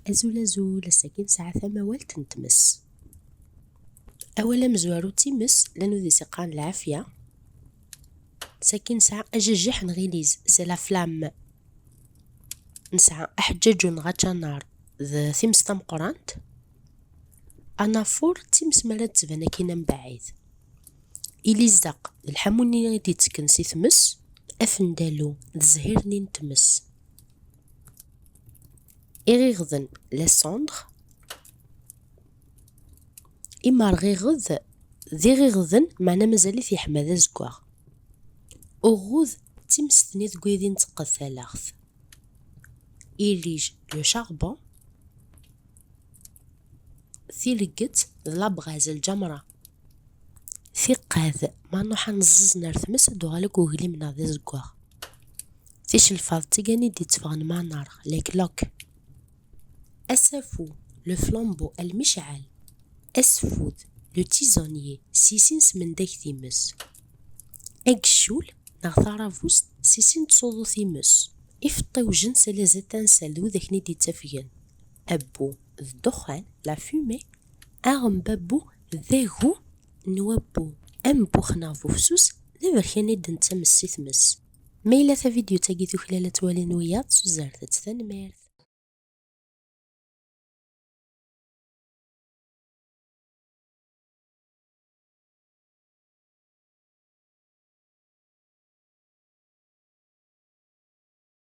أزول أزول الساكن ساعة ثموال تنتمس. أولا مزوارو تيمس لانو ذي سيقان العافية. ساكن ساعة أججح نغيليز سي لا فلام. نسعى أحجج نغاتشا نار ذا ثيمس تمقرانت. أنا فور تيمس مرات تبانا كينا مبعيد. إلي زاق الحموني غيدي تكنسي ثمس أفندالو الزهير نتمس. إغيغذن لساندغ إما رغيغذ ذي غيغذن معنا مازالي في حماذا زكواغ. أغوذ تيمس ثنيث قويدين تقض ثلاث. إليج لو شاربون ثيلقت لابغاز الجمرة. ثقاذ ما نوحا نزز نار ثمس دوغالك وغلي من هذا زكواغ. ثيش الفاض تيغاني دي تفغن مع نار ليك لوك. أسفو لو فلامبو المشعل. أسفود لو تيزونيي سيسينس من داك ثيمس. أكشول نغثارافوس سيسين تصوضو ثيمس. إفطيو جنس لازتان سالو ذاكني دي تفين. أبو الدخان لا فومي. أغم بابو ذاغو نوابو أمبو خنافو فسوس ذا بركاني دنتا مسي ثمس. ميلا ثا فيديو تاقيثو خلالة والين وياض سوزارتت ثانميرث.